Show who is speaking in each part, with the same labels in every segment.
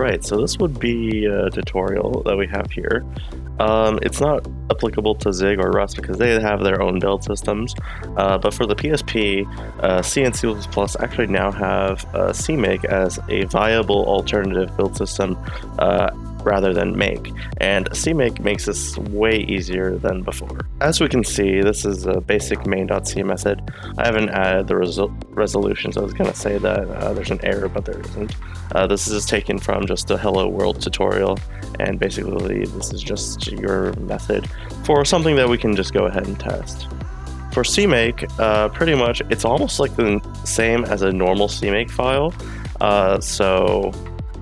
Speaker 1: Alright, so this would be a tutorial that we have here. It's not applicable to Zig or Rust because they have their own build systems, but for the PSP, C and C++ actually now have CMake as a viable alternative build system rather than Make, and CMake makes this way easier than before. As we can see, this is a basic main.c method. I haven't added the resolution, so I was going to say that there's an error, but there isn't. This is taken from just a Hello World tutorial, and basically this is just your method for something that we can just go ahead and test. For CMake, pretty much it's almost like the same as a normal CMake file, so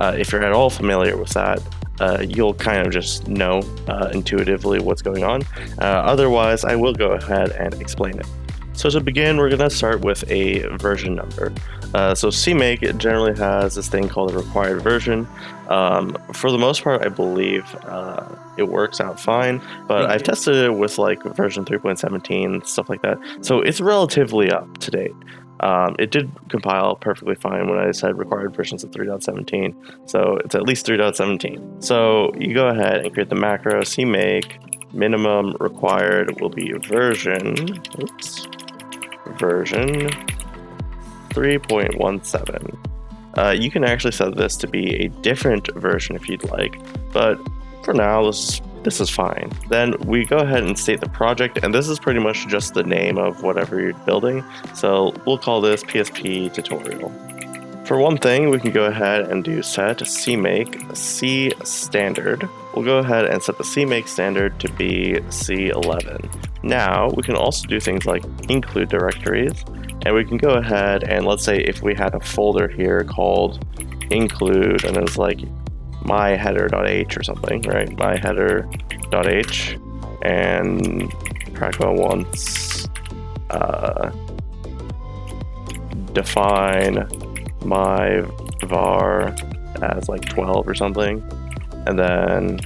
Speaker 1: if you're at all familiar with that, you'll kind of just know intuitively what's going on. Otherwise, I will go ahead and explain it. So to begin, we're going to start with a version number. So CMake generally has this thing called a required version. For the most part, I believe it works out fine, but I've tested it with like version 3.17, stuff like that. So it's relatively up to date. It did compile perfectly fine when I said required versions of 3.17, so it's at least 3.17. So you go ahead and create the macro CMake. Minimum required will be version 3.17. You can actually set this to be a different version if you'd like, but for now, this is fine. Then we go ahead and state the project, and this is pretty much just the name of whatever you're building. So we'll call this PSP tutorial. For one thing, we can go ahead and do set CMake C standard. We'll go ahead and set the CMake standard to be C11. Now we can also do things like include directories, and we can go ahead and let's say if we had a folder here called include, and it's like myheader.h or something, right? Myheader.h, and Pragma wants define my var as like 12 or something, and then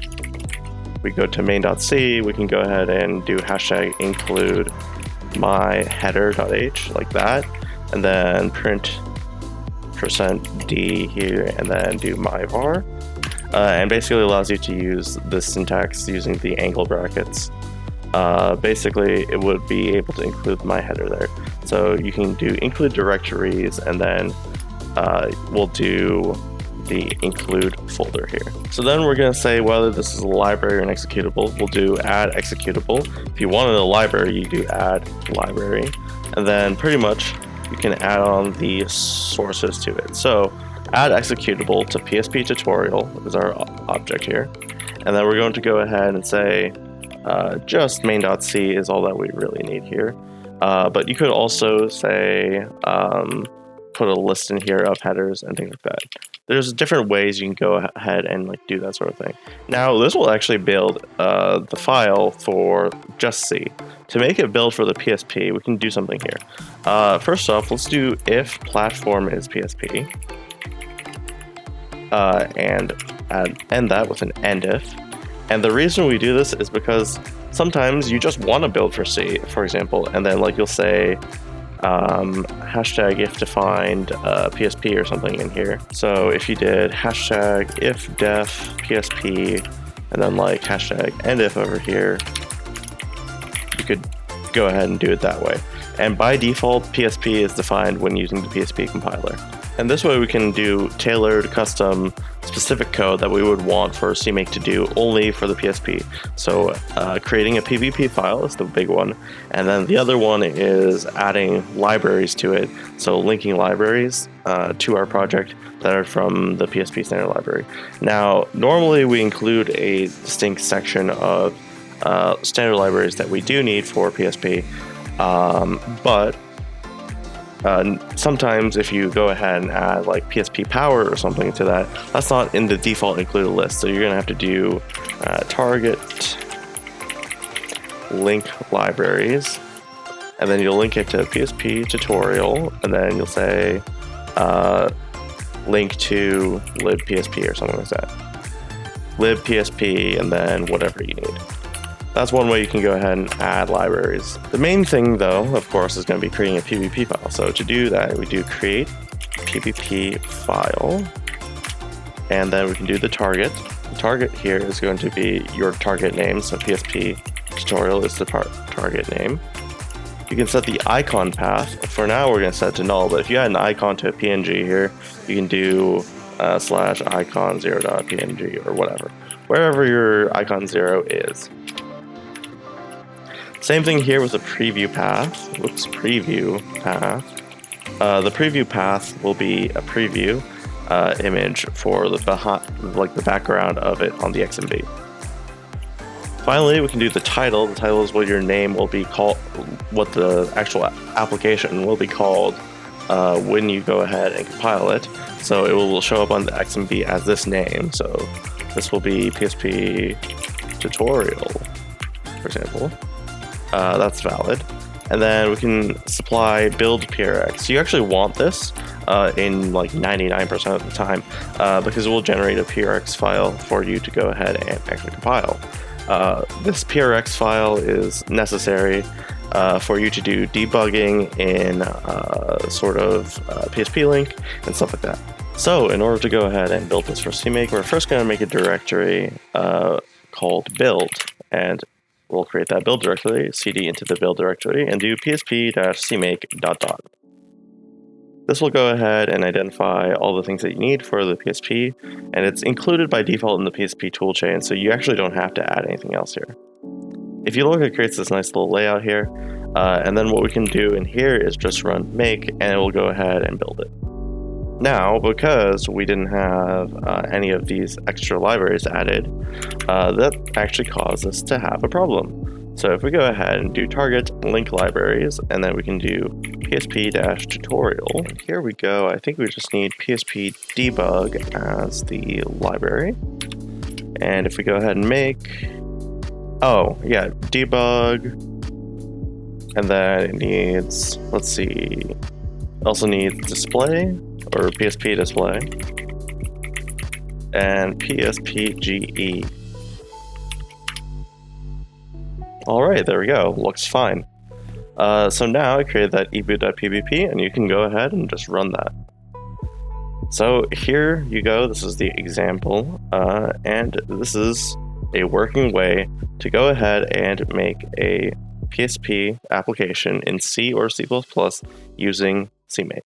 Speaker 1: we go to main.c. We can go ahead and do hashtag include myheader.h like that, and then print %d here, and then do myvar. And basically allows you to use the syntax using the angle brackets. Basically, it would be able to include my header there. So you can do include directories, and then we'll do the include folder here. So then we're going to say whether this is a library or an executable. We'll do add executable. If you wanted a library, you do add library. And then pretty much you can add on the sources to it. So add executable to PSP tutorial is our object here. And then we're going to go ahead and say just main.c is all that we really need here. But you could also say put a list in here of headers and things like that. There's different ways you can go ahead and like do that sort of thing. Now this will actually build the file for just C. To make it build for the PSP, we can do something here. First off, let's do if platform is PSP. And end that with an end if. And the reason we do this is because sometimes you just want to build for C, for example, and then like you'll say hashtag if defined PSP or something in here. So if you did hashtag if def PSP and then like hashtag end if over here, you could go ahead and do it that way. And by default, PSP is defined when using the PSP compiler. And this way we can do tailored, custom, specific code that we would want for CMake to do only for the PSP. So creating a PVP file is the big one. And then the other one is adding libraries to it. So linking libraries to our project that are from the PSP standard library. Now, normally we include a distinct section of standard libraries that we do need for PSP. But sometimes if you go ahead and add like PSP power or something to that, that's not in the default included list. So you're going to have to do target link libraries, and then you'll link it to PSP tutorial, and then you'll say link to libpsp or something like that. Libpsp, and then whatever you need. That's one way you can go ahead and add libraries. The main thing, though, of course, is going to be creating a PVP file. So to do that, we do create PVP file, and then we can do the target. The target here is going to be your target name, so PSP tutorial is the target name. You can set the icon path. For now, we're going to set it to null, but if you add an icon to a PNG here, you can do /icon0.png or whatever, wherever your icon0 is. Same thing here with the preview path. Whoops, preview path. The preview path will be a preview image for the background of it on the XMB. Finally, we can do the title. The title is what your name will be called, what the actual application will be called when you go ahead and compile it. So it will show up on the XMB as this name. So this will be PSP tutorial, for example. That's valid. And then we can supply build PRX. You actually want this in like 99% of the time because it will generate a PRX file for you to go ahead and actually compile. This PRX file is necessary for you to do debugging in PSP-Link and stuff like that. So in order to go ahead and build this for CMake, we're first going to make a directory called build, and we'll create that build directory, cd into the build directory, and do psp-cmake ... This will go ahead and identify all the things that you need for the PSP, and it's included by default in the PSP toolchain, so you actually don't have to add anything else here. If you look, it creates this nice little layout here, and then what we can do in here is just run make, and it will go ahead and build it. Now, because we didn't have any of these extra libraries added, that actually caused us to have a problem. So if we go ahead and do target link libraries, and then we can do PSP-tutorial, here we go. I think we just need PSP debug as the library. And if we go ahead and make, oh yeah, debug, and then it needs, let's see, it also needs display, or PSP display, and PSP-GE. Alright, there we go, looks fine. So now I created that eboot.pbp, and you can go ahead and just run that. So here you go, this is the example, and this is a working way to go ahead and make a PSP application in C or C++ using CMake.